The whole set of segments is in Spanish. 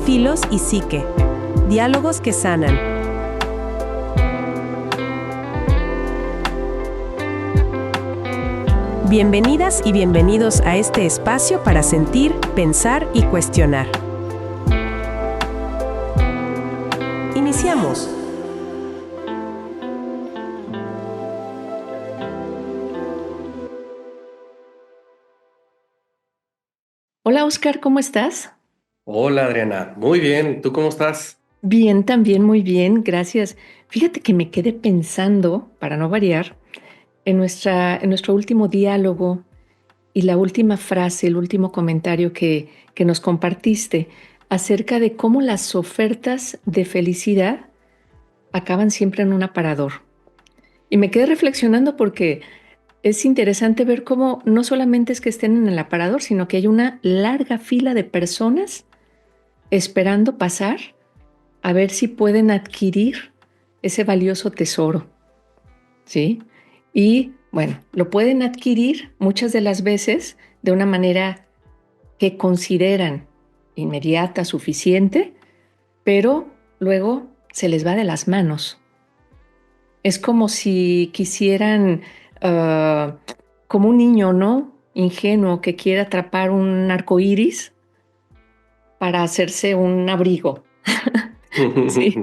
Filos y Psique. Diálogos que sanan. Bienvenidas y bienvenidos a este espacio para sentir, pensar y cuestionar. Iniciamos. Hola Oscar, ¿cómo estás? Hola Adriana, muy bien, ¿tú cómo estás? Bien, también muy bien, gracias. Fíjate que me quedé pensando, para no variar, en nuestro último diálogo y la última frase, el último comentario que nos compartiste acerca de cómo las ofertas de felicidad acaban siempre en un aparador. Y me quedé reflexionando porque es interesante ver cómo no solamente es que estén en el aparador, sino que hay una larga fila de personas esperando pasar a ver si pueden adquirir ese valioso tesoro, ¿sí? Y bueno, lo pueden adquirir muchas de las veces de una manera que consideran inmediata, suficiente, pero luego se les va de las manos. Es como si quisieran, ah, como un niño, ¿no? Ingenuo que quiere atrapar un arco iris para hacerse un abrigo. Sí,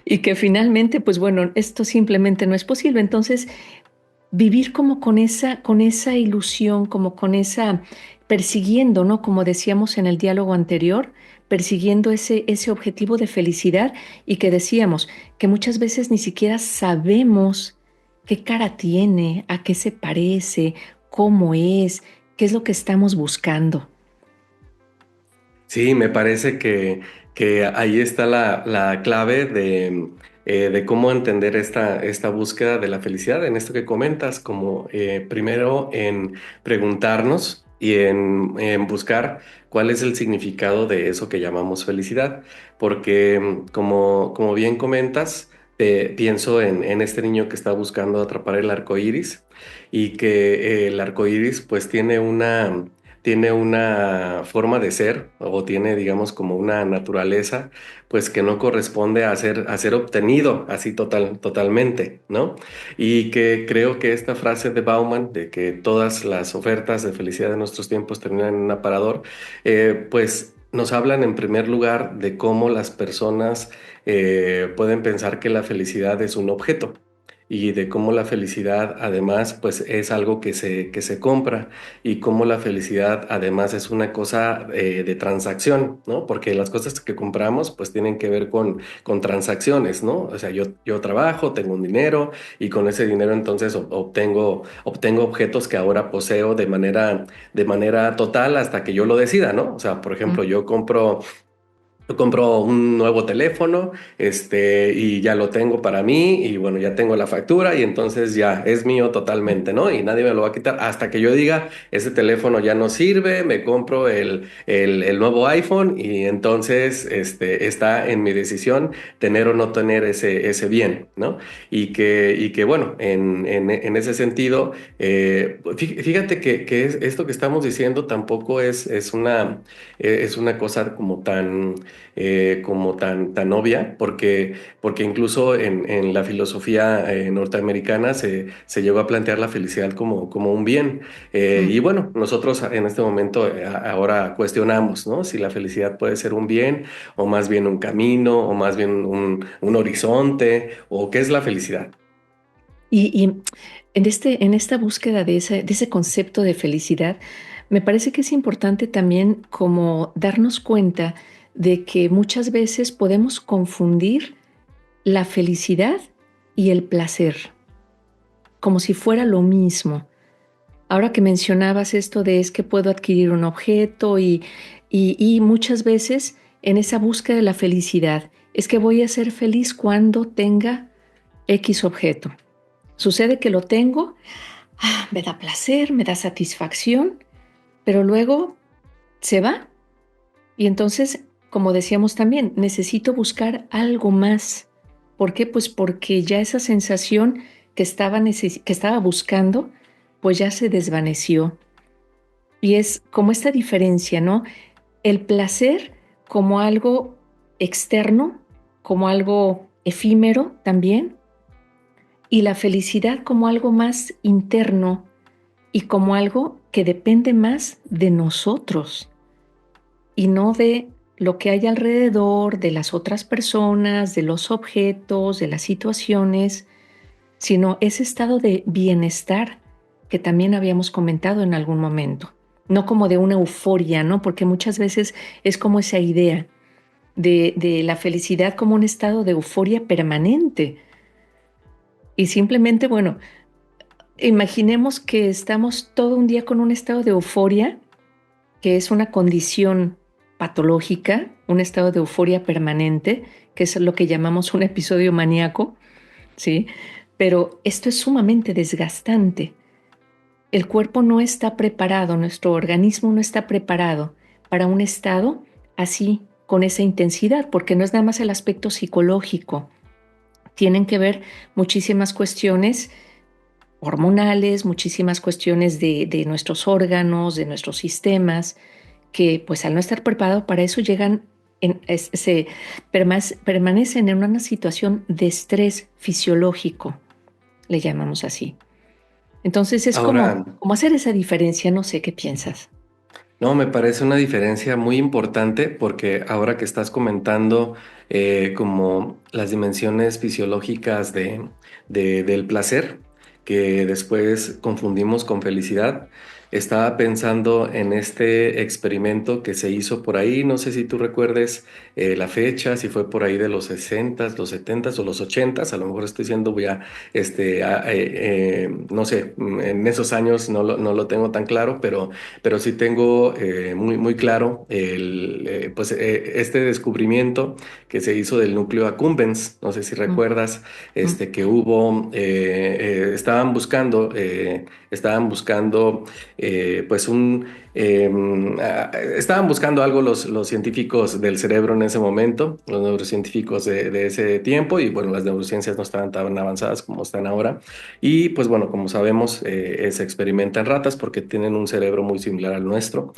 y que finalmente, pues bueno, esto simplemente no es posible. Entonces, vivir como con esa ilusión, como con esa, persiguiendo, ¿no? Como decíamos en el diálogo anterior, persiguiendo ese objetivo de felicidad y que decíamos que muchas veces ni siquiera sabemos qué cara tiene, a qué se parece, cómo es, qué es lo que estamos buscando. Sí, me parece que ahí está la clave de cómo entender esta búsqueda de la felicidad, en esto que comentas, como primero en preguntarnos y en buscar cuál es el significado de eso que llamamos felicidad, porque como bien comentas, pienso en este niño que está buscando atrapar el arco iris y que el arco iris pues tiene una forma de ser o tiene, digamos, como una naturaleza, pues que no corresponde a ser obtenido así totalmente, ¿no? Y que creo que esta frase de Bauman, de que todas las ofertas de felicidad de nuestros tiempos terminan en un aparador, pues nos hablan en primer lugar de cómo las personas pueden pensar que la felicidad es un objeto y de cómo la felicidad además pues es algo que se compra y cómo la felicidad además es una cosa de transacción, ¿no? Porque las cosas que compramos pues tienen que ver con transacciones, ¿no? O sea, yo trabajo, tengo un dinero y con ese dinero entonces obtengo objetos que ahora poseo de manera total hasta que yo lo decida, ¿no? O sea, por ejemplo, yo compro un nuevo teléfono, y ya lo tengo para mí, y bueno, ya tengo la factura, y entonces ya es mío totalmente, ¿no? Y nadie me lo va a quitar hasta que yo diga, ese teléfono ya no sirve, me compro el nuevo iPhone, y entonces, está en mi decisión tener o no tener ese bien, ¿no? Y que bueno, en ese sentido, fíjate que esto que estamos diciendo tampoco es una cosa como tan obvia, porque incluso en la filosofía norteamericana se llegó a plantear la felicidad como un bien. Mm. Y bueno, nosotros en este momento ahora cuestionamos, ¿no? Si la felicidad puede ser un bien o más bien un camino o más bien un horizonte o qué es la felicidad. Y en esta búsqueda de ese concepto de felicidad, me parece que es importante también como darnos cuenta de que muchas veces podemos confundir la felicidad y el placer, como si fuera lo mismo. Ahora que mencionabas esto de es que puedo adquirir un objeto y muchas veces en esa búsqueda de la felicidad, es que voy a ser feliz cuando tenga X objeto. Sucede que lo tengo, me da placer, me da satisfacción, pero luego se va. Y entonces, como decíamos también, necesito buscar algo más. ¿Por qué? Pues porque ya esa sensación que estaba buscando, pues ya se desvaneció. Y es como esta diferencia, ¿no? El placer como algo externo, como algo efímero también, y la felicidad como algo más interno y como algo que depende más de nosotros y no de lo que hay alrededor, de las otras personas, de los objetos, de las situaciones, sino ese estado de bienestar que también habíamos comentado en algún momento. No como de una euforia, ¿no? Porque muchas veces es como esa idea de la felicidad como un estado de euforia permanente. Y simplemente, bueno, imaginemos que estamos todo un día con un estado de euforia, que es una condición patológica, un estado de euforia permanente, que es lo que llamamos un episodio maníaco, ¿sí? Pero esto es sumamente desgastante. El cuerpo no está preparado, nuestro organismo no está preparado para un estado así, con esa intensidad, porque no es nada más el aspecto psicológico. Tienen que ver muchísimas cuestiones hormonales, muchísimas cuestiones de nuestros órganos, de nuestros sistemas, que pues al no estar preparado para eso llegan, permanecen en una situación de estrés fisiológico, le llamamos así. Entonces es Ahora, como hacer esa diferencia, no sé qué piensas. no, me parece una diferencia muy importante porque ahora que estás comentando como las dimensiones fisiológicas del placer, que después confundimos con felicidad, estaba pensando en este experimento que se hizo por ahí, no sé si tú recuerdes la fecha, si fue por ahí de los 60s, los 70s o los 80s, a lo mejor estoy siendo ya, no sé, en esos años no lo tengo tan claro, pero sí tengo muy claro este descubrimiento que se hizo del núcleo accumbens. No sé si Mm, recuerdas mm. que hubo, estaban buscando pues estaban buscando algo los científicos del cerebro en ese momento, los neurocientíficos de ese tiempo, y bueno, las neurociencias no estaban tan avanzadas como están ahora. Y pues bueno, como sabemos, se experimenta en ratas porque tienen un cerebro muy similar al nuestro.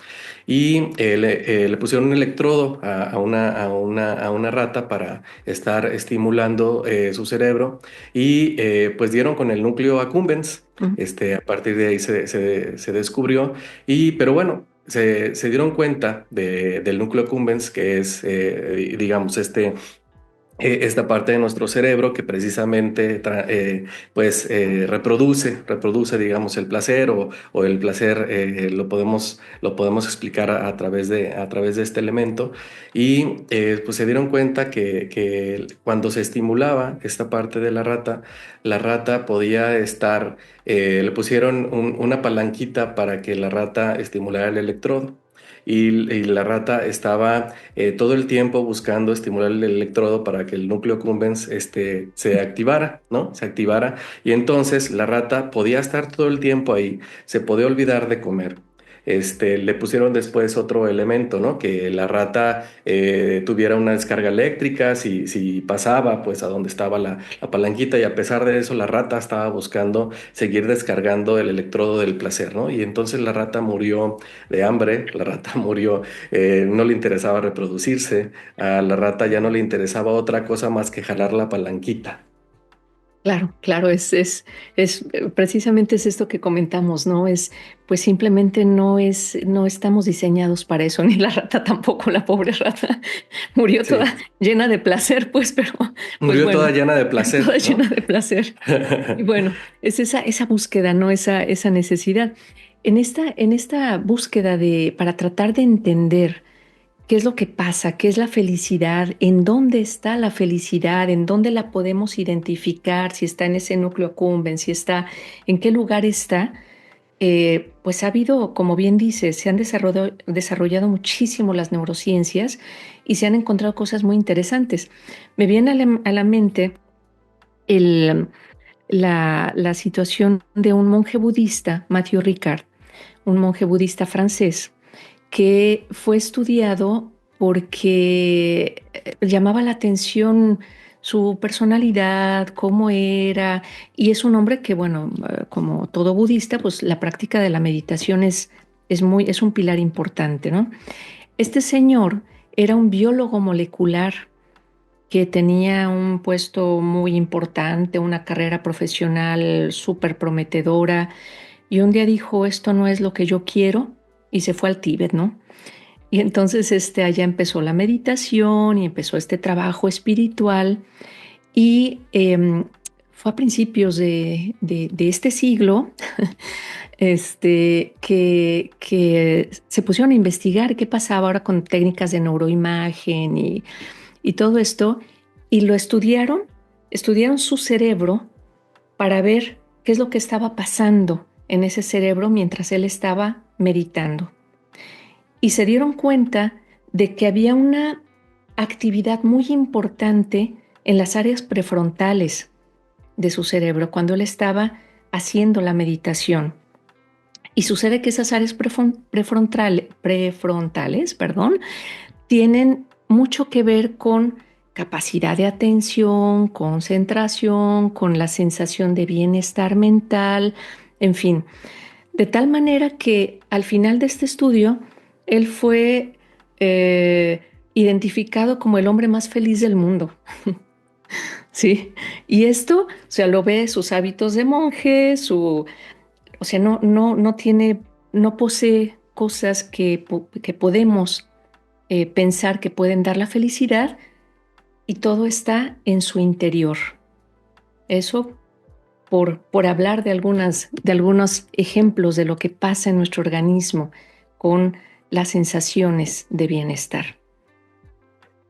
Y le pusieron un electrodo a una rata para estar estimulando su cerebro y pues dieron con el núcleo accumbens. Mm. A partir de ahí se descubrió, pero bueno, se dieron cuenta del núcleo accumbens, que es, digamos, esta parte de nuestro cerebro que precisamente reproduce, digamos, el placer o el placer lo podemos explicar a través de este elemento. Y pues se dieron cuenta que cuando se estimulaba esta parte de la rata podía estar, le pusieron una palanquita para que la rata estimulara el electrodo. Y la rata estaba todo el tiempo buscando estimular el electrodo para que el núcleo accumbens se activara, ¿no? Se activara. Y entonces la rata podía estar todo el tiempo ahí, se podía olvidar de comer. Le pusieron después otro elemento, ¿no? Que la rata tuviera una descarga eléctrica si pasaba pues a donde estaba la palanquita, y a pesar de eso la rata estaba buscando seguir descargando el electrodo del placer, ¿no? Y entonces la rata murió de hambre, la rata murió, no le interesaba reproducirse, a la rata ya no le interesaba otra cosa más que jalar la palanquita. Claro, claro, precisamente es esto que comentamos, ¿no? Pues simplemente no estamos diseñados para eso, ni la rata tampoco, la pobre rata murió Sí, toda llena de placer, pues, pero, pues murió toda bueno, llena de toda placer, llena ¿no? de placer. Y bueno, es esa búsqueda, ¿no? Esa necesidad. En esta búsqueda para tratar de entender qué es lo que pasa, qué es la felicidad, en dónde está la felicidad, en dónde la podemos identificar, si está en ese núcleo accumbens, si está, en qué lugar está, pues ha habido, como bien dices, se han desarrollado muchísimo las neurociencias y se han encontrado cosas muy interesantes. Me viene a la mente el, la situación de un monje budista, Mathieu Ricard, un monje budista francés, que fue estudiado porque llamaba la atención su personalidad, cómo era, y es un hombre que, bueno, como todo budista, pues la práctica de la meditación es un pilar importante, ¿no? Este señor era un biólogo molecular que tenía un puesto muy importante, una carrera profesional súper prometedora, y un día dijo, esto no es lo que yo quiero, y se fue al Tíbet, ¿no? Y entonces allá empezó la meditación y empezó este trabajo espiritual, y fue a principios de este siglo que se pusieron a investigar qué pasaba ahora con técnicas de neuroimagen y todo esto, y lo estudiaron su cerebro para ver qué es lo que estaba pasando en ese cerebro mientras él estaba meditando. Y se dieron cuenta de que había una actividad muy importante en las áreas prefrontales de su cerebro cuando él estaba haciendo la meditación. Y sucede que esas áreas prefrontales, perdón, tienen mucho que ver con capacidad de atención, concentración, con la sensación de bienestar mental, en fin. De tal manera que al final de este estudio, él fue identificado como el hombre más feliz del mundo. Sí, y esto, o sea, lo ve sus hábitos de monje, o sea, no tiene, no posee cosas que podemos pensar que pueden dar la felicidad, y todo está en su interior. Eso por hablar de algunos ejemplos de lo que pasa en nuestro organismo con las sensaciones de bienestar.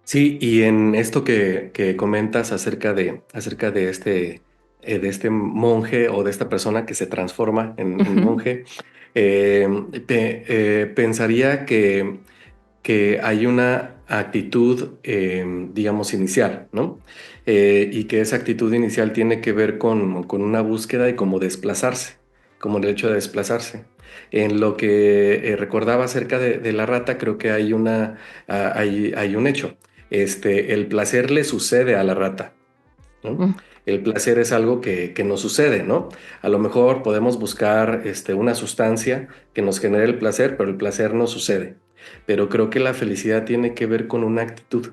Sí, y en esto que comentas acerca de este monje o de esta persona que se transforma en Ujú. monje, pensaría que hay una actitud, digamos, inicial, ¿no? Y que esa actitud inicial tiene que ver con una búsqueda y como desplazarse, como el hecho de desplazarse. En lo que recordaba acerca de la rata, creo que hay un hecho. El placer le sucede a la rata, ¿no? Mm. El placer es algo que nos sucede, ¿no? A lo mejor podemos buscar una sustancia que nos genere el placer, pero el placer no sucede. Pero creo que la felicidad tiene que ver con una actitud.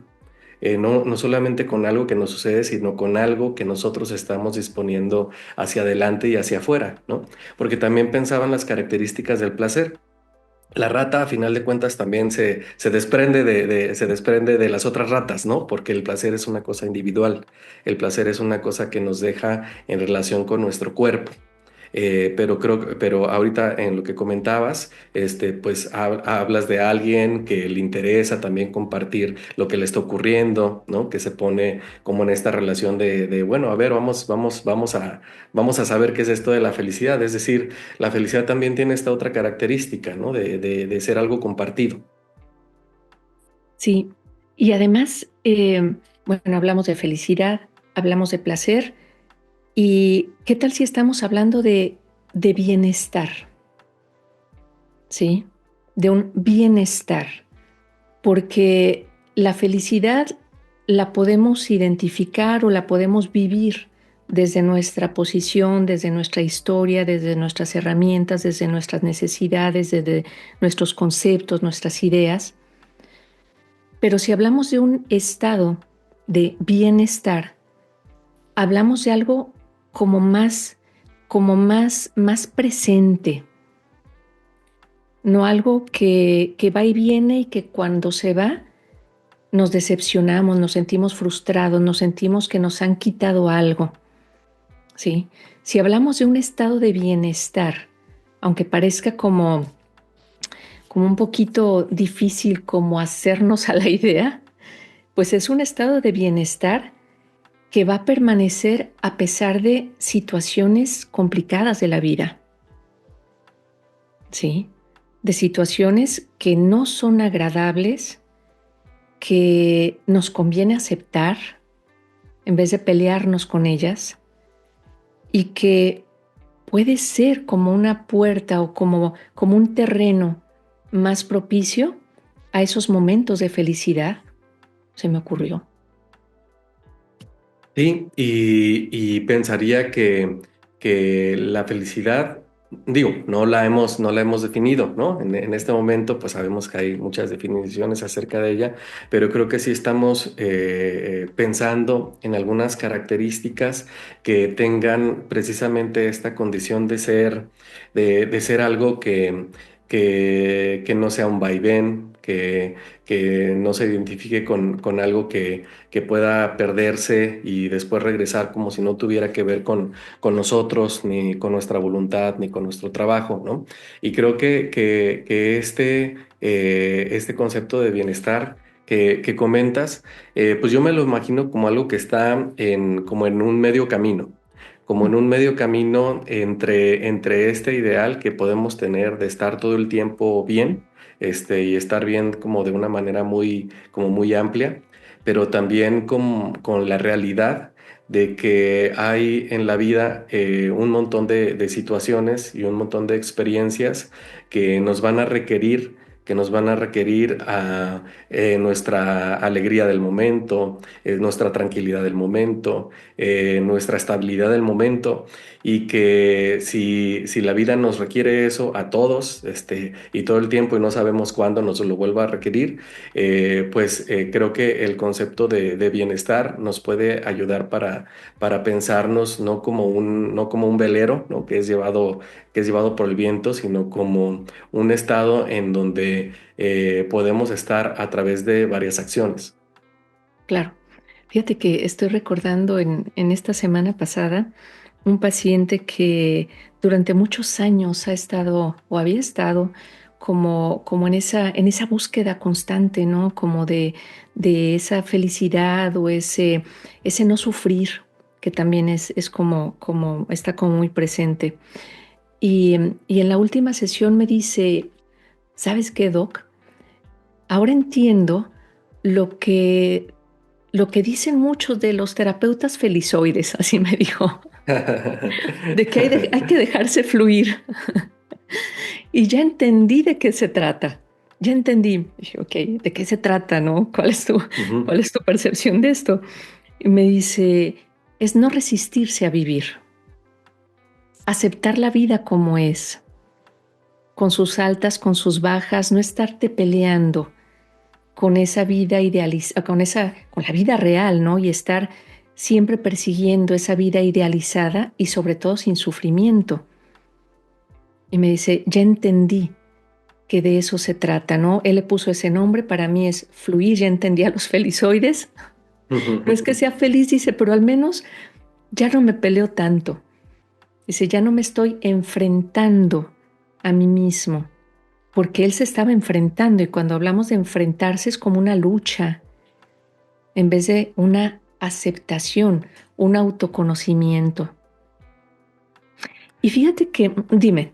No solamente con algo que nos sucede, sino con algo que nosotros estamos disponiendo hacia adelante y hacia afuera, ¿no? Porque también pensaban las características del placer. La rata, a final de cuentas, también se desprende se desprende de las otras ratas, ¿no? Porque el placer es una cosa individual. El placer es una cosa que nos deja en relación con nuestro cuerpo. Pero ahorita en lo que comentabas, pues hablas de alguien que le interesa también compartir lo que le está ocurriendo, ¿no? Que se pone como en esta relación bueno, a ver, vamos a saber qué es esto de la felicidad. Es decir, la felicidad también tiene esta otra característica, ¿no? De ser algo compartido. Sí, y además, bueno, hablamos de felicidad, hablamos de placer, y ¿qué tal si estamos hablando de bienestar? ¿Sí? De un bienestar, porque la felicidad la podemos identificar o la podemos vivir desde nuestra posición, desde nuestra historia, desde nuestras herramientas, desde nuestras necesidades, desde nuestros conceptos, nuestras ideas. Pero si hablamos de un estado de bienestar, hablamos de algo como más presente, no algo que va y viene y que cuando se va nos decepcionamos, nos sentimos frustrados, nos sentimos que nos han quitado algo, ¿sí? Si hablamos de un estado de bienestar, aunque parezca como un poquito difícil como hacernos a la idea, pues es un estado de bienestar que va a permanecer a pesar de situaciones complicadas de la vida, ¿sí? De situaciones que no son agradables, que nos conviene aceptar en vez de pelearnos con ellas, y que puede ser como una puerta o como un terreno más propicio a esos momentos de felicidad, se me ocurrió. Sí, y pensaría que la felicidad no la hemos definido, ¿no? En este momento, pues sabemos que hay muchas definiciones acerca de ella, pero creo que sí estamos pensando en algunas características que tengan precisamente esta condición de ser algo que no sea un vaivén, que no se identifique con algo que pueda perderse y después regresar como si no tuviera que ver con nosotros, ni con nuestra voluntad, ni con nuestro trabajo, ¿no? Y creo que este concepto de bienestar que comentas, pues yo me lo imagino como algo que está como en un medio camino, como en un medio camino entre este ideal que podemos tener de estar todo el tiempo bien, y estar bien como de una manera como muy amplia, pero también con la realidad de que hay en la vida un montón de situaciones y un montón de experiencias que nos van a requerir, nuestra alegría del momento, nuestra tranquilidad del momento, nuestra estabilidad del momento, y que si la vida nos requiere eso a todos, y todo el tiempo y no sabemos cuándo nos lo vuelva a requerir, pues creo que el concepto de bienestar nos puede ayudar para pensarnos no como un velero, ¿no? Que es llevado por el viento, sino como un estado en donde podemos estar a través de varias acciones. Claro. Fíjate que estoy recordando en esta semana pasada un paciente que durante muchos años ha estado o había estado como en esa búsqueda constante, ¿no? Como de esa felicidad o ese no sufrir, que también es como está como muy presente. Y en la última sesión me dice, ¿sabes qué, Doc? Ahora entiendo lo que lo que dicen muchos de los terapeutas felizoides, así me dijo, de que hay que dejarse fluir. Y ya entendí de qué se trata. Ya entendí. Dije, ok, ¿de qué se trata, no? Ujú. ¿Cuál es tu percepción de esto? Y me dice, es no resistirse a vivir, aceptar la vida como es, con sus altas, con sus bajas, no estarte peleando con esa vida idealizada, con la vida real, ¿no? Y estar siempre persiguiendo esa vida idealizada y sobre todo sin sufrimiento. Y me dice, ya entendí que de eso se trata, ¿no? Él le puso ese nombre, para mí es fluir, ya entendí a los felizoides. No es que sea feliz, dice, pero al menos ya no me peleo tanto. Dice, ya no me estoy enfrentando a mí mismo, porque él se estaba enfrentando y cuando hablamos de enfrentarse es como una lucha, en vez de una aceptación, un autoconocimiento. Y fíjate que, dime.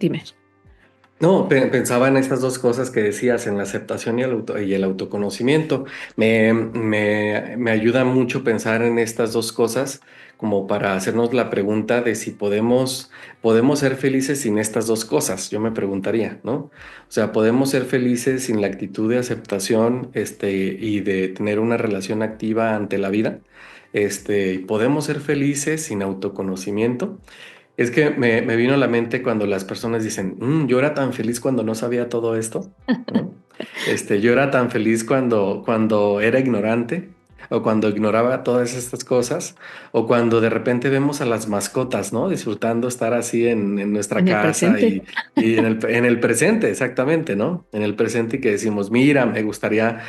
No, pensaba en estas dos cosas que decías, en la aceptación y el autoconocimiento. Me ayuda mucho pensar en estas dos cosas como para hacernos la pregunta de si podemos ser felices sin estas dos cosas. Yo me preguntaría, ¿no? O sea, ¿podemos ser felices sin la actitud de aceptación, y de tener una relación activa ante la vida? ¿Podemos ser felices sin autoconocimiento? Es que me vino a la mente cuando las personas dicen, yo era tan feliz cuando no sabía todo esto, ¿no? Yo era tan feliz cuando era ignorante, o cuando ignoraba todas estas cosas, o cuando de repente vemos a las mascotas, ¿no? Disfrutando estar así en nuestra En el casa presente. y en el presente, exactamente, ¿no? En el presente, y que decimos, mira, me gustaría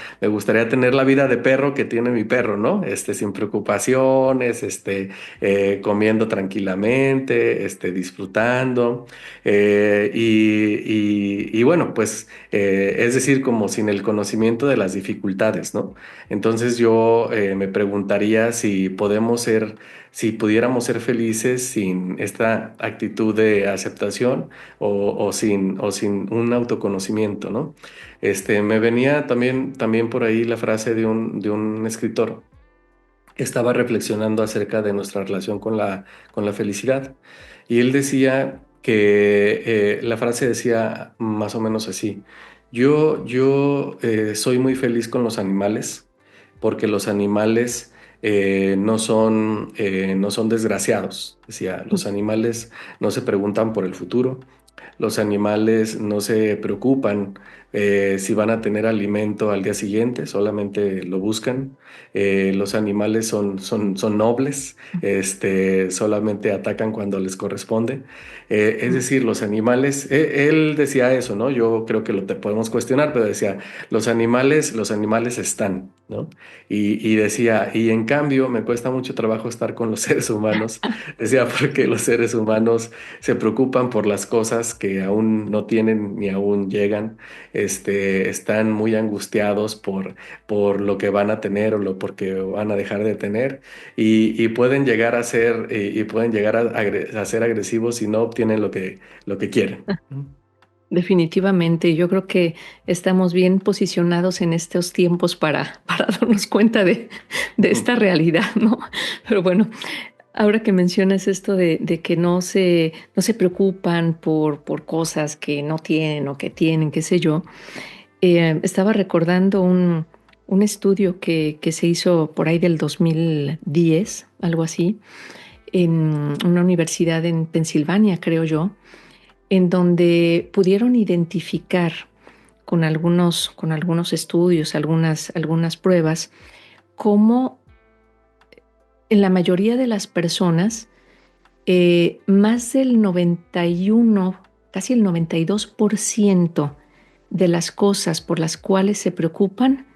tener la vida de perro que tiene mi perro, ¿no? Sin preocupaciones, comiendo tranquilamente, disfrutando, y bueno, pues es decir, como sin el conocimiento de las dificultades, ¿no? Entonces yo me preguntaría si pudiéramos ser felices sin esta actitud de aceptación, o sin un autoconocimiento, ¿no? Me venía también por ahí la frase de un escritor. Estaba reflexionando acerca de nuestra relación con la felicidad. Y él decía que la frase decía más o menos así: yo soy muy feliz con los animales porque los animales no son desgraciados. Decía, los animales no se preguntan por el futuro, los animales no se preocupan si van a tener alimento al día siguiente, solamente lo buscan. Los animales son nobles, solamente atacan cuando les corresponde. Es Mm. decir, los animales, él decía eso, ¿no? Yo creo que lo te podemos cuestionar, pero decía, los animales están, ¿no? Y decía, y en cambio me cuesta mucho trabajo estar con los seres humanos. Decía, porque los seres humanos se preocupan por las cosas que aún no tienen ni aún llegan. Están muy angustiados por lo que van a tener o lo porque van a dejar de tener y pueden llegar a ser y pueden llegar a ser agresivos si no obtienen lo que quieren. Definitivamente, yo creo que estamos bien posicionados en estos tiempos para darnos cuenta de esta realidad, ¿no? Pero bueno, ahora que mencionas esto de que no se preocupan por cosas que no tienen o que tienen, qué sé yo, estaba recordando un estudio que se hizo por ahí del 2010, algo así, en una universidad en Pensilvania, creo yo, en donde pudieron identificar con algunos estudios, algunas pruebas, cómo en la mayoría de las personas, más del 91, casi el 92% de las cosas por las cuales se preocupan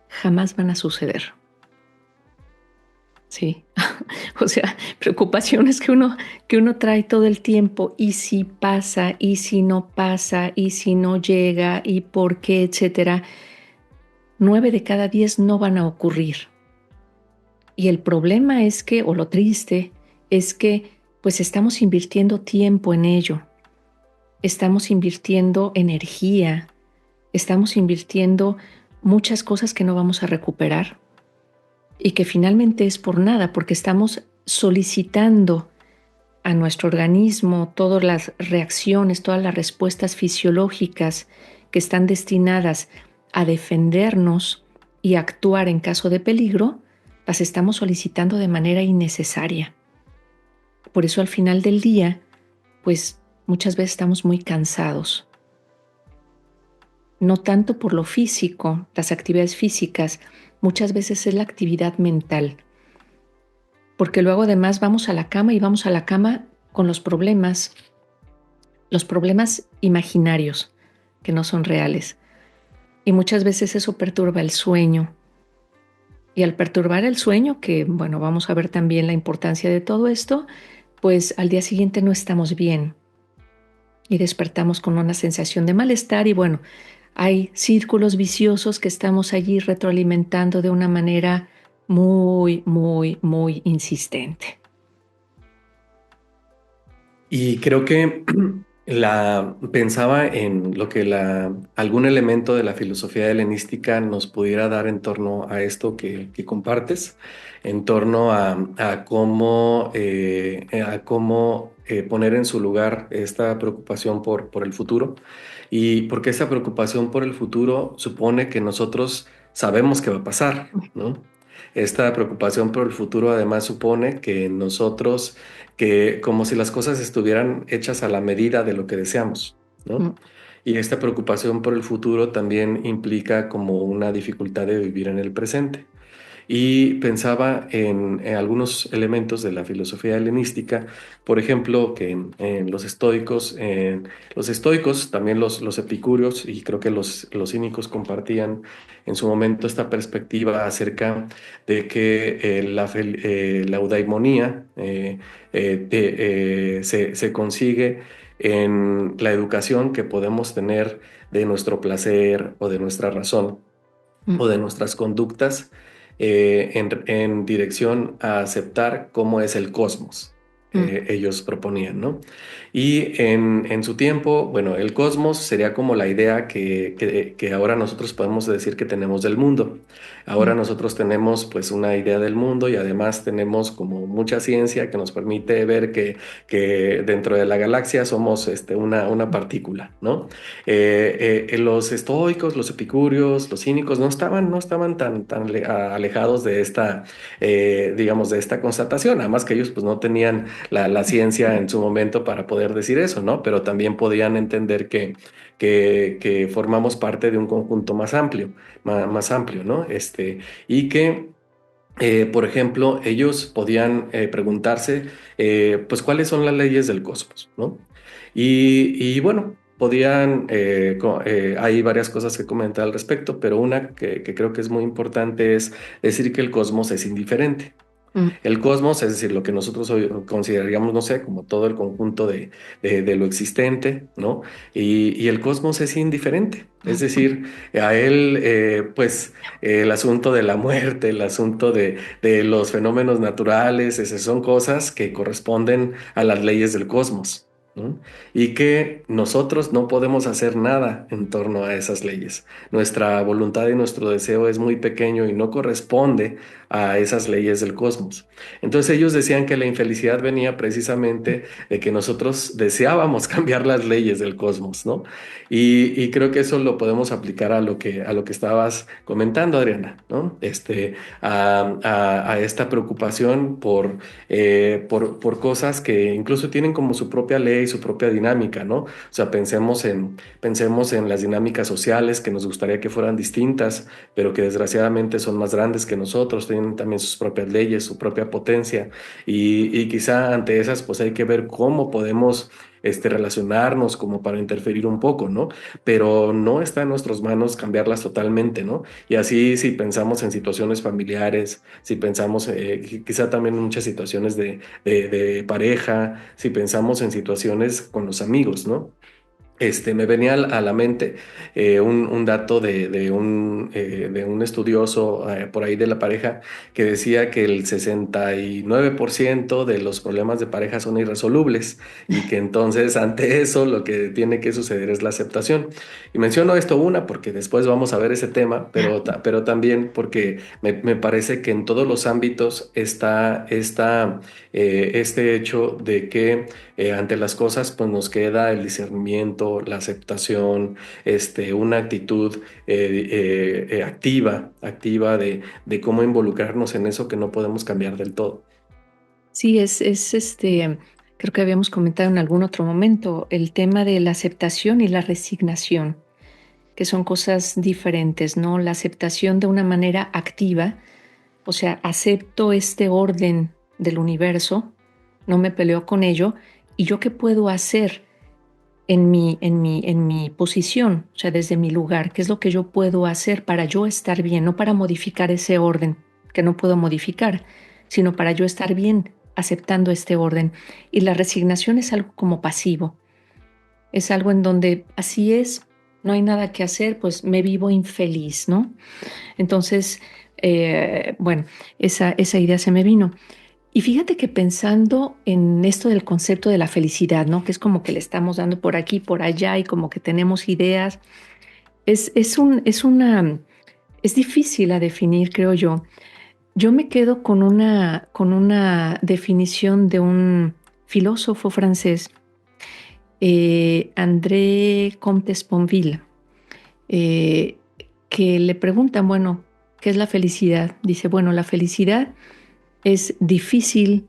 jamás van a suceder. Sí, o sea, preocupaciones que uno trae todo el tiempo, y si pasa, y si no pasa, y si no llega, y por qué, etcétera. 9 de cada 10 no van a ocurrir. Y el problema es que, o lo triste, es que pues estamos invirtiendo tiempo en ello, estamos invirtiendo energía, estamos invirtiendo muchas cosas que no vamos a recuperar y que finalmente es por nada, porque estamos solicitando a nuestro organismo todas las reacciones, todas las respuestas fisiológicas que están destinadas a defendernos y actuar en caso de peligro, las estamos solicitando de manera innecesaria. Por eso al final del día, pues muchas veces estamos muy cansados. No tanto por lo físico, las actividades físicas, muchas veces es la actividad mental. Porque luego además vamos a la cama y vamos a la cama con los problemas imaginarios, que no son reales. Y muchas veces eso perturba el sueño. Y al perturbar el sueño, que bueno, vamos a ver también la importancia de todo esto, pues al día siguiente no estamos bien y despertamos con una sensación de malestar y bueno, hay círculos viciosos que estamos allí retroalimentando de una manera muy, muy, muy insistente. Y creo que pensaba en lo que algún elemento de la filosofía helenística nos pudiera dar en torno a esto que compartes, en torno a cómo poner en su lugar esta preocupación por el futuro. Y porque esa preocupación por el futuro supone que nosotros sabemos qué va a pasar, ¿no? Esta preocupación por el futuro además supone que nosotros que como si las cosas estuvieran hechas a la medida de lo que deseamos, ¿no? Mm. Y esta preocupación por el futuro también implica como una dificultad de vivir en el presente. Y pensaba en algunos elementos de la filosofía helenística, por ejemplo, que los estoicos, también los epicúreos, y creo que los cínicos compartían en su momento esta perspectiva acerca de que la eudaimonía se consigue en la educación que podemos tener de nuestro placer o de nuestra razón Mm. o de nuestras conductas en dirección a aceptar cómo es el cosmos. Mm. Ellos proponían, ¿no? Y en su tiempo, bueno, el cosmos sería como la idea que ahora nosotros podemos decir que tenemos del mundo. Ahora Mm. nosotros tenemos pues una idea del mundo y además tenemos como mucha ciencia que nos permite ver que dentro de la galaxia somos una partícula, ¿no? Los estoicos, los epicúreos, los cínicos no estaban tan alejados de esta, digamos, de esta constatación. Además que ellos pues no tenían la ciencia en su momento para poder decir eso, ¿no? Pero también podían entender que formamos parte de un conjunto más amplio, más amplio, ¿no? Y que por ejemplo, ellos podían preguntarse, pues, cuáles son las leyes del cosmos, ¿no? Y bueno, podían, hay varias cosas que comentar al respecto, pero una que creo que es muy importante es decir que el cosmos es indiferente. Mm. El cosmos, es decir, lo que nosotros hoy consideraríamos, no sé, como todo el conjunto de lo existente, ¿no? Y el cosmos es indiferente. Es decir, a él, pues, el asunto de la muerte, el asunto de los fenómenos naturales, esas son cosas que corresponden a las leyes del cosmos, ¿no? Y que nosotros no podemos hacer nada en torno a esas leyes. Nuestra voluntad y nuestro deseo es muy pequeño y no corresponde a esas leyes del cosmos. Entonces ellos decían que la infelicidad venía precisamente de que nosotros deseábamos cambiar las leyes del cosmos, ¿no? Y creo que eso lo podemos aplicar a lo que estabas comentando, Adriana, ¿no? A esta preocupación por cosas que incluso tienen como su propia ley, su propia dinámica, ¿no? O sea, pensemos en las dinámicas sociales que nos gustaría que fueran distintas, pero que desgraciadamente son más grandes que nosotros, tienen también sus propias leyes, su propia potencia, y quizá ante esas pues hay que ver cómo podemos relacionarnos como para interferir un poco, ¿no? Pero no está en nuestras manos cambiarlas totalmente, ¿no? Y así si pensamos en situaciones familiares, si pensamos quizá también en muchas situaciones de pareja, si pensamos en situaciones con los amigos, ¿no? Me venía a la mente un dato de un estudioso por ahí de la pareja que decía que el 69% de los problemas de pareja son irresolubles y que entonces ante eso lo que tiene que suceder es la aceptación. Y menciono esto porque después vamos a ver ese tema, pero también porque me parece que en todos los ámbitos está este hecho de que ante las cosas, pues nos queda el discernimiento, la aceptación, una actitud activa de cómo involucrarnos en eso que no podemos cambiar del todo. Sí, creo que habíamos comentado en algún otro momento el tema de la aceptación y la resignación, que son cosas diferentes, ¿no? La aceptación de una manera activa, o sea, acepto este orden del universo, no me peleo con ello, y yo qué puedo hacer en mi posición, o sea, desde mi lugar, qué es lo que yo puedo hacer para yo estar bien, no para modificar ese orden que no puedo modificar, sino para yo estar bien aceptando este orden. Y la resignación es algo como pasivo, es algo en donde así es, no hay nada que hacer, pues me vivo infeliz, ¿no? Entonces, bueno, esa idea se me vino. Y fíjate que pensando en esto del concepto de la felicidad, ¿no? Que es como que le estamos dando por aquí, por allá y como que tenemos ideas, es difícil a definir, creo yo. Yo me quedo con una definición de un filósofo francés, André Comte-Sponville, eh, que le preguntan, bueno, ¿qué es la felicidad? Dice, bueno, la felicidad es difícil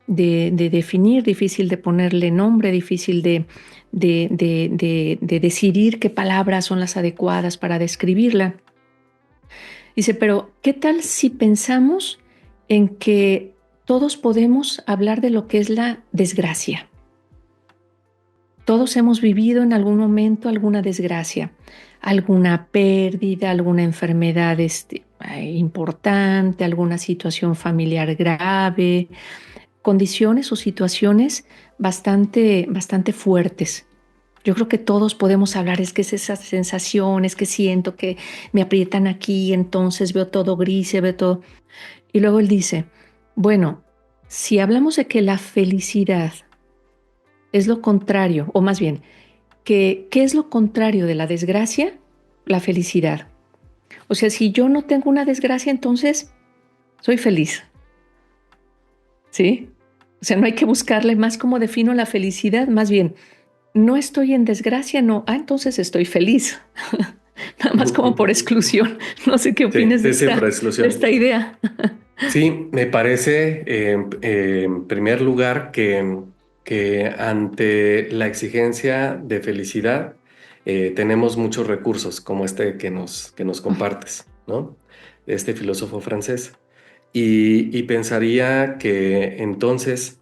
de definir, difícil de ponerle nombre, difícil de decidir qué palabras son las adecuadas para describirla. Dice, pero ¿qué tal si pensamos en que todos podemos hablar de lo que es la desgracia? Todos hemos vivido en algún momento alguna desgracia, alguna pérdida, alguna enfermedad importante, alguna situación familiar grave, condiciones o situaciones bastante fuertes. Yo creo que todos podemos hablar, es que es esa sensación, es que siento que me aprietan aquí, entonces veo todo gris, veo todo. Y luego él dice, bueno, si hablamos de que la felicidad es lo contrario, o más bien, ¿qué es lo contrario de la desgracia? La felicidad. O sea, si yo no tengo una desgracia, entonces soy feliz. ¿Sí? O sea, no hay que buscarle más cómo defino la felicidad, más bien, no estoy en desgracia, no, entonces estoy feliz. Nada más como por exclusión. No sé qué Sí, opines de sí, sí, por de exclusión. esta idea. Sí, me parece en primer lugar que ante la exigencia de felicidad tenemos muchos recursos como este que nos compartes, ¿no? De este filósofo francés. Y pensaría que entonces,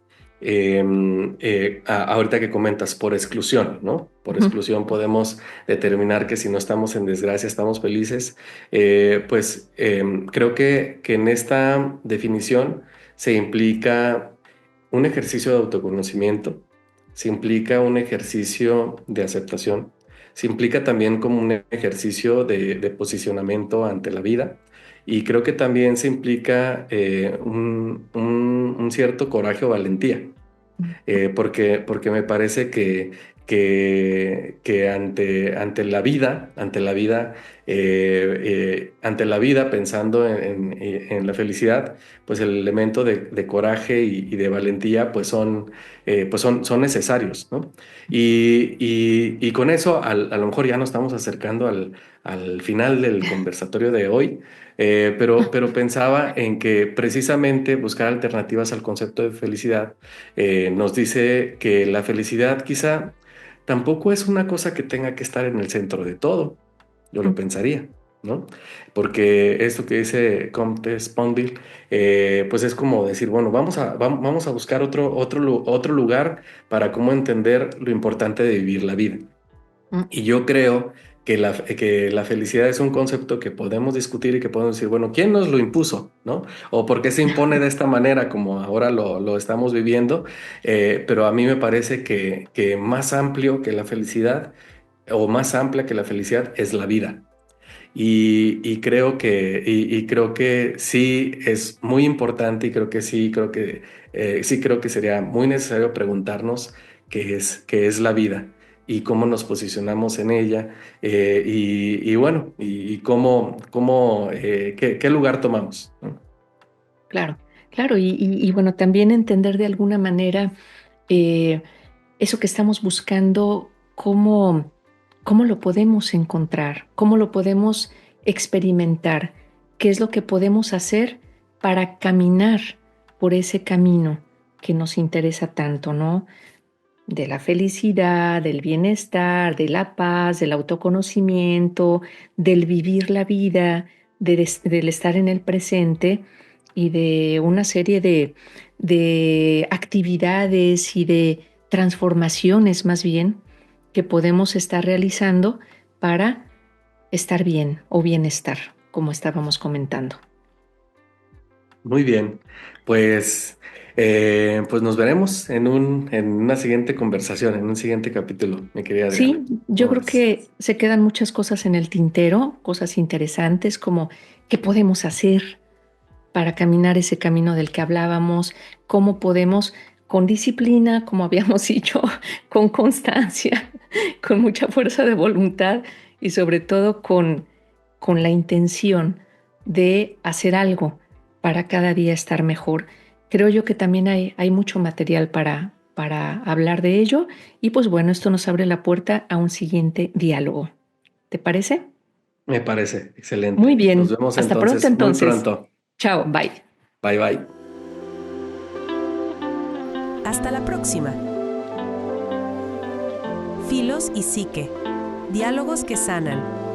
ahorita que comentas, por exclusión, ¿no? Por Ujú, exclusión podemos determinar que si no estamos en desgracia, estamos felices. Pues creo que en esta definición se implica un ejercicio de autoconocimiento, se implica un ejercicio de aceptación, se implica también como un ejercicio de posicionamiento ante la vida y creo que también se implica un cierto coraje o valentía porque me parece que ante la vida, pensando en la felicidad, pues el elemento de coraje y de valentía, son necesarios, ¿no? Y con eso, a lo mejor ya nos estamos acercando al final del conversatorio de hoy. Pero pensaba en que precisamente buscar alternativas al concepto de felicidad nos dice que la felicidad quizá tampoco es una cosa que tenga que estar en el centro de todo, yo lo ujú. pensaría, ¿no? Porque esto que dice Comte Sponville, pues es como decir, bueno, vamos a buscar otro lugar para cómo entender lo importante de vivir la vida. Mm, Y yo creo que la felicidad es un concepto que podemos discutir y que podemos decir, bueno, ¿quién nos lo impuso? ¿No? ¿O por qué se impone de esta manera como ahora lo estamos viviendo? Pero a mí me parece que más amplio que la felicidad o más amplia que la felicidad es la vida. Y creo que sí es muy importante y sí creo que sería muy necesario preguntarnos qué es la vida y cómo nos posicionamos en ella y bueno, y qué lugar tomamos, ¿no? claro, claro. Y bueno, también entender de alguna manera eh, eso que estamos buscando, cómo lo podemos encontrar, cómo lo podemos experimentar, qué es lo que podemos hacer para caminar por ese camino que nos interesa tanto, ¿no? De la felicidad, del bienestar, de la paz, del autoconocimiento, del vivir la vida, del estar en el presente y de una serie de actividades y de transformaciones más bien que podemos estar realizando para estar bien o bienestar, como estábamos comentando. Muy bien, pues, pues nos veremos en una siguiente conversación, en un siguiente capítulo, mi querida Adriana. Sí, yo ¿Cómo creo ves? que se quedan muchas cosas en el tintero, cosas interesantes como qué podemos hacer para caminar ese camino del que hablábamos, cómo podemos con disciplina, como habíamos dicho, con constancia, con mucha fuerza de voluntad y sobre todo con la intención de hacer algo para cada día estar mejor. Creo yo que también hay mucho material para hablar de ello y pues bueno, esto nos abre la puerta a un siguiente diálogo. ¿Te parece? Me parece Muy excelente. Nos bien. vemos Hasta pronto entonces muy entonces. pronto. Chao, bye. Bye bye. Hasta la próxima. Filos y Psique. Diálogos que sanan.